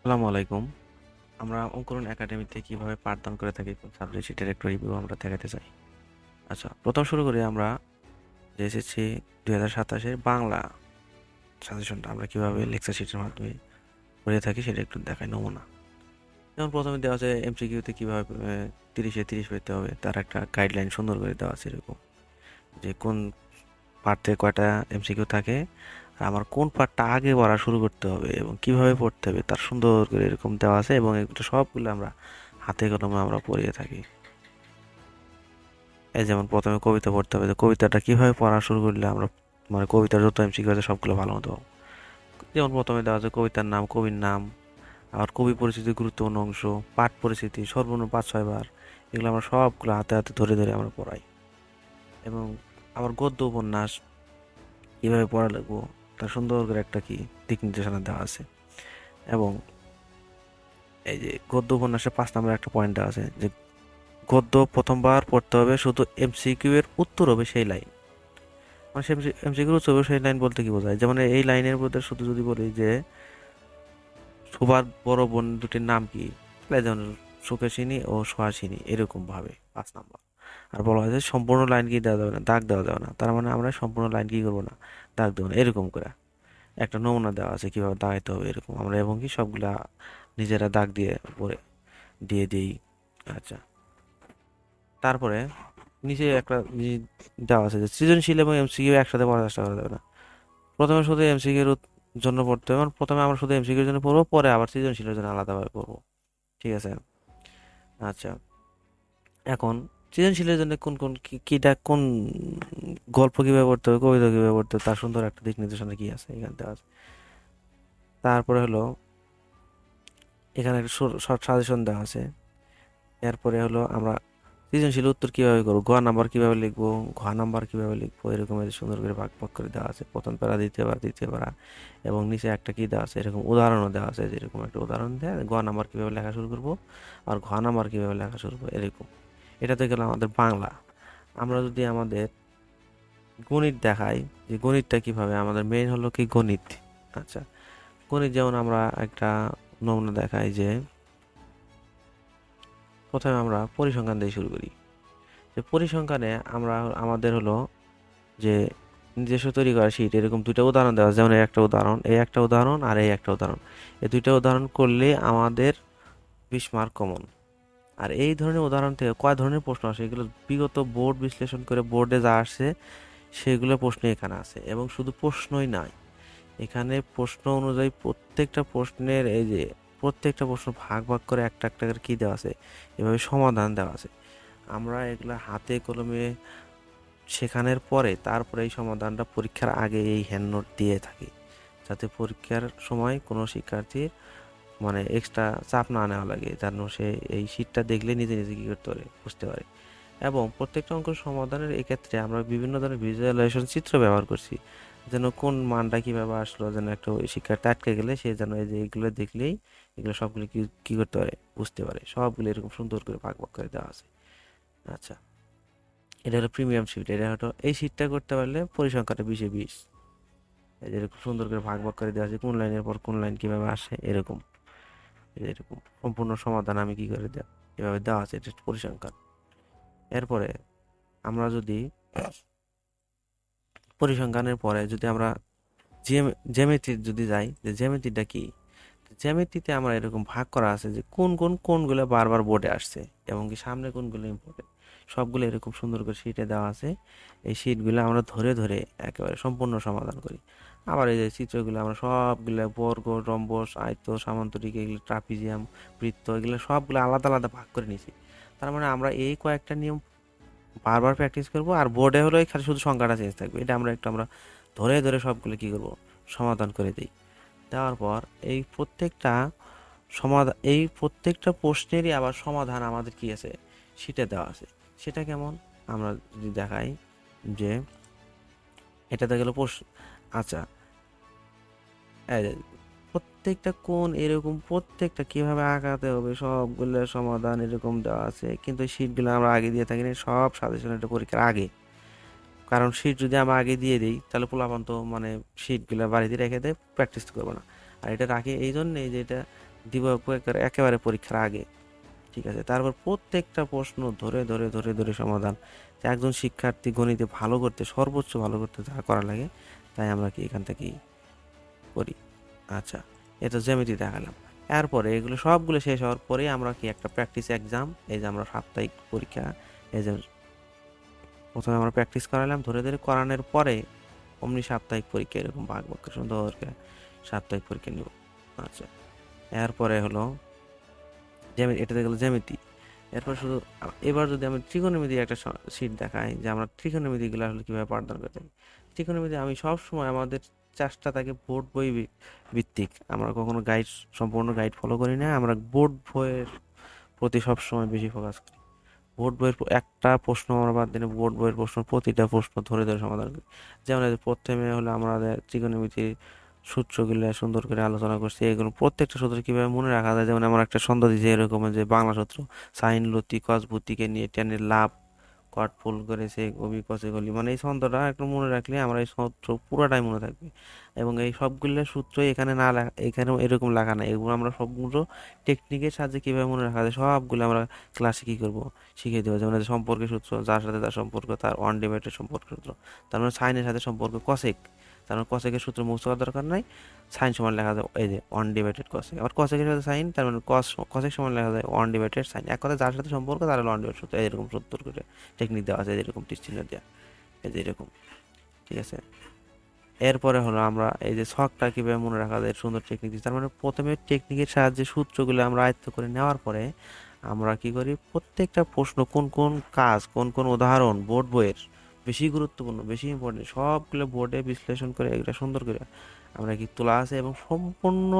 আসসালামু আলাইকুম। আমরা অঙ্কুরণ একাডেমিতে কিভাবে পাঠদান করে থাকি কোন সাবজেক্ট সেটার একটা রিভিউ আমরা দেখাতে চাই। আচ্ছা, প্রথম শুরু করি আমরা যে এসেছি 2027 বাংলা সাজেশনটা আমরা কিভাবে লেকচার শিটের মাধ্যমে করে থাকি সেটা একটু দেখাই নমুনা। যেমন প্রথমে দেওয়া আছে এমসিকিউতে কিভাবে 30-এ 30 পেতে হবে তার একটা গাইডলাইন সুন্দর করে দেওয়া আছে এরকম যে কোন পার্ট থেকে কয়টা এমসিকিউ থাকে আর আমার কোন পার্টটা আগে পড়া শুরু করতে হবে এবং কিভাবে পড়তে হবে তার সুন্দর করে এরকম দেওয়া আছে এবং এগুলো সবগুলো আমরা হাতে কলমে আমরা পড়িয়ে থাকি। এই যেমন প্রথমে কবিতা পড়তে হবে, যে কবিতাটা কিভাবে পড়া শুরু করলে আমরা মানে কবিতার যত এমসিকিউ আছে সবগুলো ভালো মতো পাবো। যেমন প্রথমে দেওয়া আছে কবিতার নাম, কবির নাম, আর কবি পরিচিতির গুরুত্বপূর্ণ অংশ, পাঠ পরিচিতি সর্বনিম্ন 5-6 বার, এগুলো আমরা সবগুলো হাতে হাতে ধরে ধরে আমরা পড়াই। এবং আবার গদ্য উপন্যাস কিভাবে পড়া লাগবো তার সুন্দর করে একটা কি দিক নির্দেশনা দেওয়া আছে। এবং এই যে গদ্য উপন্যাসে 5 নম্বর একটা পয়েন্ট দেওয়া আছে যে গদ্য প্রথমবার পড়তে হবে, শুধু এমসিকিউ এর উত্তর হবে সেই লাইন। মানে এমসিকিউর উত্তর হবে সেই লাইন বলতে কি বোঝায়, যেমন এই লাইনের মধ্যে শুধু যদি বলি যে সুভার বড় বোন দুটির নাম কি, তাহলে যেমন সুকেশিনী ও সুহাসিনী এরকম ভাবে 5 নম্বর। আর বলা হয় যে সম্পূর্ণ লাইন কি দেওয়া যাবে না, দাগ দেওয়া যাবে না, তার মানে আমরা সম্পূর্ণ লাইন কি করবো না, দাগ দেবো না, এরকম করে একটা নমুনা দেওয়া আছে কিভাবে দাগাইতে হবে এরকম আমরা, এবং কি সবগুলা নিজেরা দাগ দিয়ে পরে দিয়ে দিই। আচ্ছা, তারপরে নিচে একটা জিনিস দেওয়া আছে যে সৃজনশীল এবং এমসিকিউ একসাথে পড়ার চেষ্টা করা যাবে না। প্রথমে শুধু এমসিকিউর জন্য পড়তে হবে, মানে প্রথমে আমরা শুধু এমসিকিউর জন্য পড়বো, পরে আবার সৃজনশীলের জন্য আলাদাভাবে পড়বো। ঠিক আছে? আচ্ছা, এখন সৃজনশীলের জন্য কোন কোন কোন গল্প কিভাবে পড়তে হবে, কবিতা কিভাবে পড়তে হবে তার সুন্দর একটা দিক নির্দেশনা কি আছে এখানে দেওয়া আছে। তারপরে হলো এখানে একটা শর্ট সাজেশন দেওয়া আছে। এরপরে হলো আমরা সৃজনশীল উত্তর কিভাবে করবো, গ নাম্বার কিভাবে লিখবো, ঘ নাম্বার কিভাবে লিখবো, এরকম এর সুন্দর করে ভাগ ভাগ করে দেওয়া আছে, প্রথম প্যারা দ্বিতীয় প্যারা তৃতীয় প্যারা। এবং নিচে একটা কি দেওয়া আছে, এরকম উদাহরণও দেওয়া আছে, যেরকম একটা উদাহরণ দেয় গ নাম্বার কিভাবে লেখা শুরু করবো আর ঘ নাম্বার কিভাবে লেখা শুরু করবো এরকম। এটা তো গেল আমাদের বাংলা। আমরা যদি আমাদের গণিত দেখাই, যে গণিতটা কিভাবে আমাদের মেইন হলো কি গণিত। আচ্ছা, গণিত যেমন আমরা একটা নমুনা দেখাই যে প্রথমে আমরা পরিসংখ্যান দিয়ে শুরু করি। যে পরিসংখ্যানে আমরা আমাদের হলো যে নিজস্ব তৈরি করা শীট, এরকম দুইটা উদাহরণ দেওয়া আছে, যেমন এই একটা উদাহরণ, এই একটা উদাহরণ আর এই একটা উদাহরণ, এই দুইটা উদাহরণ করলে আমাদের 20 মার্ক কমন। আর এই ধরনের উদাহরণ থেকে কয় ধরনের প্রশ্ন আসে এগুলো বিগত বোর্ড বিশ্লেষণ করে বোর্ডে যা আসছে সেগুলো প্রশ্ন এখানে আছে। এবং শুধু প্রশ্নই নয়, এখানে প্রশ্ন অনুযায়ী প্রত্যেকটা প্রশ্নের এই যে প্রত্যেকটা প্রশ্ন ভাগ ভাগ করে একটা একটা করে কি দেওয়া আছে, এভাবে সমাধান দেওয়া আছে। আমরা এগুলা হাতে কলমে শেখানোর পরে তারপরে এই সমাধানটা পরীক্ষার আগে এই হ্যান্ড নোট দিয়ে থাকি, যাতে পরীক্ষার সময় কোনো শিক্ষার্থীর মানে এক্সট্রা চাপ না নেওয়া লাগে, যেন সে এই শীটটা দেখলে নিজে নিজে কী করতে পারে, বুঝতে পারে। এবং প্রত্যেকটা অঙ্কের সমাধানের এক্ষেত্রে আমরা বিভিন্ন ধরনের ভিজুয়ালাইজেশন চিত্র ব্যবহার করছি, যেন কোন মানটা কীভাবে আসলো, যেন একটা ওই শিক্ষার্থী আটকে গেলে সে যেন এই যে এগুলো দেখলেই এগুলো সবগুলো কি কী করতে পারে, বুঝতে পারে। সবগুলো এরকম সুন্দর করে ভাগ ভাগ করে দেওয়া আছে। আচ্ছা, এটা হলো প্রিমিয়াম শিট, এটা হলো এই শিটটা করতে পারলে পরিসংখ্যাটা 20-এ 20। এই যে এরকম সুন্দর করে ভাগ ভাগ করে দেওয়া আছে কোন লাইনের পর কোন লাইন কিভাবে আসে এরকম। এই যে এরকম সম্পূর্ণ সমাধান আমি কি করে দেওয়া, এভাবে দেওয়া আছে, এটা পরিসংখ্যান। এরপরে আমরা যদি পরিসংখ্যানের পরে যদি আমরা জ্যামিতির যদি যাই, যে জ্যামিতিটা কি, জ্যামিতিতে আমরা এরকম ভাগ করা আছে যে কোন কোন কোনগুলো বারবার বোর্ডে আসছে এবং কি সামনে কোনগুলো ইম্পর্টেন্ট, সবগুলো এরকম সুন্দর করে শিটে দেওয়া আছে। এই শিটগুলো আমরা ধরে ধরে একেবারে সম্পূর্ণ সমাধান করি। আবার এই যে চিত্রগুলো আমরা সবগুলো বর্গ, রম্বস, আয়ত, সামান্তরিক, এগুলো ট্রাপিজিয়াম, বৃত্ত, এগুলো সবগুলো আলাদা আলাদা ভাগ করে নিয়েছি। তার মানে আমরা এই কয়েকটা নিয়ম বারবার প্র্যাকটিস করব, আর বোর্ডে হলো খালি শুধু সংখ্যাটা চেঞ্জ থাকবে, এটা আমরা ধরে ধরে সবগুলো কি করব, সমাধান করে দিই। দেওয়ার পর এই প্রত্যেকটা প্রশ্নেরই আবার সমাধান আমাদের কি আছে, সেটা দেওয়া আছে। সেটা কেমন, আমরা যদি দেখাই যে এটাতে গেল প্রশ্ন। আচ্ছা, এই যে প্রত্যেকটা কোণ এরকম প্রত্যেকটা কিভাবে আঁকাতে হবে সবগুলো সমাধান এরকম দেওয়া আছে, কিন্তু এই শিটগুলো আমরা আগে দিয়ে থাকি না, সব সাজেশন এটা পরীক্ষার আগে। কারণ শিট যদি আমরা আগে দিয়ে দিই তাহলে পোলাপান তো মানে শিটগুলো বাড়িতে রেখে দেয়, প্র্যাকটিস করবো না। আর এটা রাখি এই জন্যে যে এটা দিব একেবারে পরীক্ষার আগে। ঠিক আছে, তারপর প্রত্যেকটা প্রশ্ন ধরে ধরে ধরে ধরে সমাধান, যে একজন শিক্ষার্থী গণিতে ভালো করতে, সর্বোচ্চ ভালো করতে যা করা লাগে তাই আমরা কি এখান থেকেই করি। আচ্ছা, এটা জ্যামিতি দেখালাম। এরপরে এগুলো সবগুলো শেষ হওয়ার পরে আমরা কি একটা প্র্যাকটিস এক্সাম, এই যে আমরা সাপ্তাহিক পরীক্ষা, এই যে প্রথমে আমরা প্র্যাকটিস করালাম ধরে ধরে, করানোর পরে অমনি সাপ্তাহিক পরীক্ষা এরকম ভাগ ভাগ করে সুন্দর করে সাপ্তাহিক পরীক্ষা নিব। আচ্ছা, এরপরে হলো জ্যামিতি, এটাতে গেলো জ্যামিতি। এরপর শুধু এবার যদি আমি ত্রিকোণমিতির একটা শীট দেখাই, যে আমরা ত্রিকোণমিতিগুলো আসলে কীভাবে পাঠদান করতে পারি। ত্রিকোণমিতি আমি সব সময় আমাদের চেষ্টা থাকে বোর্ড বই ভিত্তিক, আমরা কখনো গাইড, সম্পূর্ণ গাইড ফলো করি না, আমরা বোর্ড বইয়ের প্রতি সবসময় বেশি ফোকাস করি। বোর্ড বইয়ের একটা প্রশ্ন আমরা বাদ দিলে বোর্ড বইয়ের প্রশ্ন প্রতিটা প্রশ্ন ধরে ধরে সমাধান করি। যেমন এই যে প্রথমে হলো আমাদের ত্রিকোণমিতির সূত্রগুলো সুন্দর করে আলোচনা করছি, এগুলো প্রত্যেকটা সূত্র কিভাবে মনে রাখা যায়। যেমন আমার একটা ছন্দ দিয়েছে এরকম, যে বাংলা সূত্র সাইন লতি কস ভূতিকে নিয়ে টেনের লাভ কট ফুল করেছে কবি কষে গলি, মানে এই ছন্দটা একটু মনে রাখলে আমার এই সূত্র পুরোটাই মনে থাকবে। এবং এই সবগুলো সূত্র এখানে না লেখা, এখানে এরকম লেখা নাই, এগুলো আমরা সবগুলো টেকনিকের সাহায্যে কিভাবে মনে রাখা যায় সবগুলো আমরা ক্লাসে কি করবো, শিখিয়ে দেবো। যেমন এই যে সম্পর্কের সূত্র, যার সাথে তার সম্পর্ক তার ওয়ান ডিভাইডেড সম্পর্ক সূত্র, তার মানে সাইনের সাথে সম্পর্ক কসেক, তার মানে কসেকের সূত্র মুখস্থ করার দরকার নাই, সাইন সমান লেখা যায় এই যে ওয়ান ডিভাইডেড কসেক। আবার কসেকের সাথে সাইন, তার মানে কসেক সমান লেখা যায় ওয়ান ডিভাইডেড সাইন। এক কথা যার সাথে সম্পর্ক তার ওয়ান ডিভাইডেড সূত্র, এরকম সূত্র করে টেকনিক দেওয়া আছে, এরকম তীর চিহ্ন দেওয়া, এই যে এরকম। ঠিক আছে, এরপরে হলো আমরা এই যে ছকটা কিভাবে মনে রাখা যায় সুন্দর টেকনিক দিচ্ছি। তার মানে প্রথমে টেকনিকের সাহায্যে সূত্রগুলো আমরা আয়ত্ত করে নেওয়ার পরে আমরা কি করি, প্রত্যেকটা প্রশ্ন কোন কোন কাজ, কোন কোন উদাহরণ বোর্ড বইয়ের বেশি গুরুত্বপূর্ণ, বেশি ইম্পর্টেন্ট, সবগুলো বোর্ডে বিশ্লেষণ করে এগুলো সুন্দর করে আমরা কি তোলা আছে। এবং সম্পূর্ণ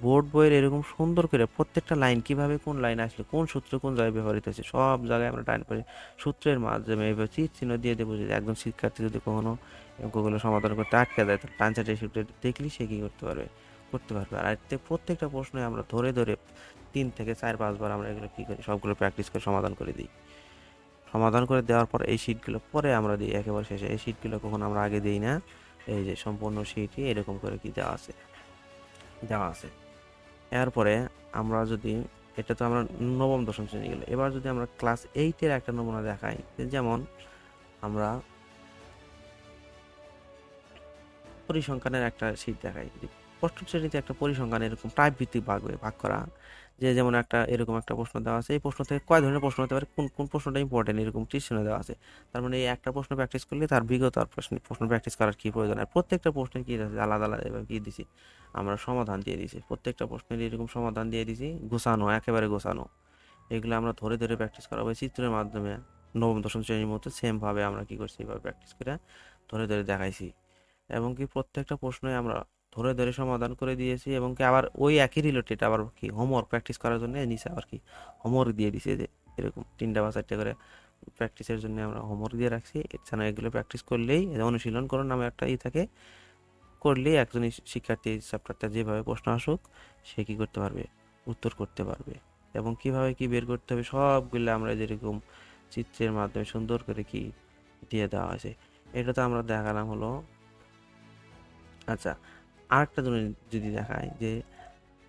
বোর্ড বইয়ের এরকম সুন্দর করে প্রত্যেকটা লাইন কিভাবে কোন লাইন আসলে কোন সূত্র কোন জায়গায় ব্যবহৃত হয়েছে সব জায়গায় আমরা টাইম করে সূত্রের মাধ্যমে এইভাবে তীর চিহ্ন দিয়ে দেবো, যে একজন শিক্ষার্থী যদি কখনো অঙ্কগুলো সমাধান করতে আটকে যায়, তাহলে টানচাটে সূত্র দেখলি সে কি করতে পারবে, করতে পারবে। আর এতে প্রত্যেকটা প্রশ্নে আমরা ধরে ধরে 3 থেকে 4-5 বার আমরা এগুলো কী করি, সবগুলো প্র্যাকটিস করে সমাধান করে দিই। সমাধান করে দেওয়ার পর এই শিটগুলো পরে আমরা দিই একেবারে শেষে, এই শিটগুলো কখনো আমরা আগে দিই না। এই যে সম্পূর্ণ শিটই এরকম করে কি দেওয়া আছে, দেওয়া আছে। এরপরে আমরা যদি, এটা তো আমরা নবম দশম শ্রেণী গেলে, এবার যদি আমরা ক্লাস 8-এর একটা নমুনা দেখাই, যেমন আমরা পরিসংখ্যানের একটা শীট দেখাই। অষ্টম শ্রেণীতে একটা পরিসংখ্যান এরকম টাইপ ভিত্তিক ভাগ করা, যে যেমন একটা এরকম একটা প্রশ্ন দেওয়া আছে, এই প্রশ্ন থেকে কয় ধরনের প্রশ্ন হতে পারে, কোন কোন প্রশ্নটা ইম্পর্টেন্ট, এরকম টিউশন দেওয়া আছে। তার মানে এই একটা প্রশ্ন প্র্যাকটিস করলে তার বিগত আর প্রশ্ন প্র্যাকটিস করার কি প্রয়োজন। আর প্রত্যেকটা প্রশ্নের কি আছে আলাদা আলাদা এবার কি দিছি, আমরা সমাধান দিয়ে দিছি, প্রত্যেকটা প্রশ্নের এরকম সমাধান দিয়ে দিছি, গোছানো, একেবারে গোছানো। এগুলো আমরা ধরে ধরে প্র্যাকটিস করা হবে চিত্রের মাধ্যমে। নবম দশম শ্রেণীর মতো সেম ভাবে আমরা কি করছি, এভাবে প্র্যাকটিস করে ধরে ধরে দেখাইছি। এবং কি প্রত্যেকটা প্রশ্নই আমরা ধরে ধরে সমাধান করে দিয়েছি। এবং কি আবার ওই একই রিলেটেড আবার কি হোমওয়ার্ক প্র্যাকটিস করার জন্য নিচে আবার কি হোমওয়ার্ক দিয়ে দিছে, যে এরকম 3টা বা 4টা করে প্র্যাকটিসের জন্য আমরা হোমওয়ার্ক দিয়ে রাখছি। এছাড়া এগুলো প্র্যাকটিস করলেই, অনুশীলন করুন নামে একটা থাকে, করলেই একজন শিক্ষার্থী চ্যাপ্টারটা যেভাবে প্রশ্ন আসুক সে কি করতে পারবে, উত্তর করতে পারবে। এবং কিভাবে কি বের করতে হবে সবগুলো আমরা যেরকম চিত্রের মাধ্যমে সুন্দর করে কি দিয়ে দেওয়া আছে। এটা তো আমরা দেখালাম হলো। আচ্ছা, আরেকটা জিনিস যদি দেখায়, যে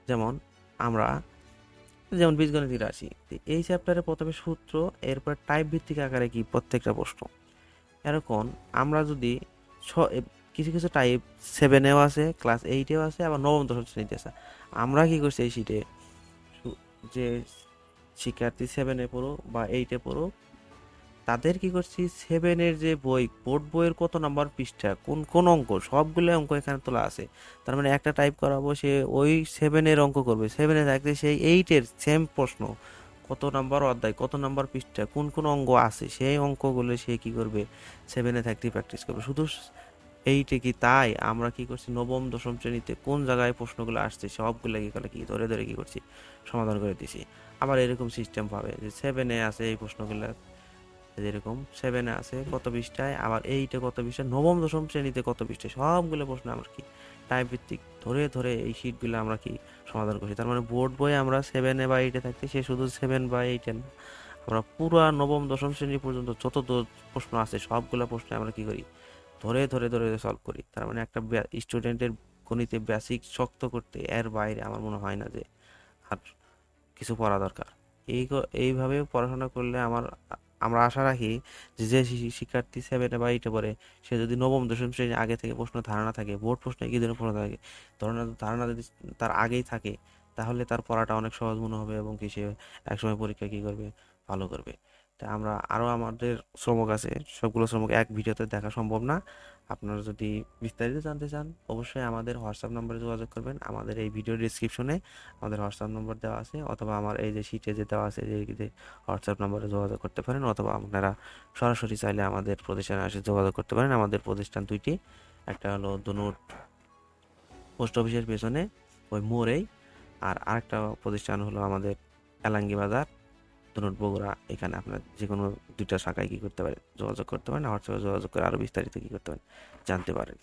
যেমন আমরা যেমন বীজগণিত রাশি, এই চ্যাপ্টারে প্রথমে সূত্র, এরপর টাইপ ভিত্তিক আকারে কি প্রত্যেকটা প্রশ্ন এরকম। আমরা যদি কিছু কিছু টাইপ 7-এও আছে, ক্লাস 8-এও আছে, আবার নবম দশম শ্রেণীতে আছে। আমরা কি করছি এই শিটে, যে শিক্ষার্থী 7-এ পড়ো বা 8-এ পড়ো, তাদের কি করছি 7-এর যে বই, বোর্ড বইয়ের কত নাম্বার পৃষ্ঠা, কোন কোন অঙ্ক, সবগুলো অঙ্ক এখানে তোলা আছে। তার মানে একটা টাইপ করাবো, সে ওই 7-এর অঙ্ক করবে, 7-এ থাকতে সেই 8-এর সেম প্রশ্ন, কত নাম্বার অধ্যায়, কত নাম্বার পৃষ্ঠা, কোন কোন অঙ্ক আছে, সেই অঙ্কগুলো সে কি করবে 7-এ থাকতে প্র্যাকটিস করবে। শুধু 8-এ কি তাই, আমরা কি করছি নবম দশম শ্রেণীতে কোন জায়গায় প্রশ্নগুলো আসছে সবগুলো কি করে কি ধরে ধরে কি করছি সমাধান করে দিছি। আবার এরকম সিস্টেম পাবে যে 7-এ আছে এই প্রশ্নগুলো, যেরকম 7-এ আছে কত পৃষ্ঠায়, আবার 8-এ কত পৃষ্ঠায়, নবম দশম শ্রেণীতে কত পৃষ্ঠায়, সবগুলো প্রশ্ন আমরা কি টাইপ ভিত্তিক ধরে ধরে এই শিটগুলো আমরা কি সমাধান করছি। তার মানে বোর্ড বই আমরা 7-এ বা 8-এ থাকতে, সে শুধু 7 বা 8-এ না, আমরা পুরা নবম দশম শ্রেণী পর্যন্ত যত প্রশ্ন আছে সবগুলো প্রশ্ন আমরা কি করি ধরে ধরে ধরে সলভ করি। তার মানে একটা স্টুডেন্টের গণিতে বেসিক শক্ত করতে এর বাইরে আমার মনে হয় না যে আর কিছু পড়া দরকার। এইভাবে পড়াশোনা করলে আমরা আশা রাখি যে শিক্ষার্থী 7 বা 8-এ পড়ে, সে যদি নবম দশম শ্রেণীর আগে থেকে প্রশ্ন ধারণা থাকে, বোর্ড প্রশ্নে কি ধরনের প্রশ্ন থাকে, ধরনের ধারণা যদি তার আগেই থাকে, তাহলে তার পড়াটা অনেক সহজ মনে হবে এবং কি সে একসময় পরীক্ষা কি করবে, ভালো করবে। তা আমরা আরও আমাদের শ্রমক আছে, সবগুলো শ্রমক এক ভিডিওতে দেখা সম্ভব না। আপনারা যদি বিস্তারিত জানতে চান, অবশ্যই আমাদের হোয়াটসঅ্যাপ নম্বরে যোগাযোগ করবেন। আমাদের এই ভিডিও ডিসক্রিপশনে আমাদের হোয়াটসঅ্যাপ নম্বর দেওয়া আছে, অথবা আমার এই যে শিটে যে দেওয়া আছে যে হোয়াটসঅ্যাপ নম্বরে যোগাযোগ করতে পারেন, অথবা আপনারা সরাসরি চাইলে আমাদের প্রতিষ্ঠানে এসে যোগাযোগ করতে পারেন। আমাদের প্রতিষ্ঠান দুইটি, একটা হলো ধনুট পোস্ট অফিসের পেছনে ওই মোড়েই, আর আরেকটা প্রতিষ্ঠান হলো আমাদের এলাঙ্গি বাজার, ধনুট বগুড়া। এখানে আপনার যে কোনো দুইটা শাখায় কি করতে পারেন, যোগাযোগ করতে পারেন, হোয়াটসঅ্যাপে যোগাযোগ করে আরও বিস্তারিত কি করতে পারেন, জানতে পারেন।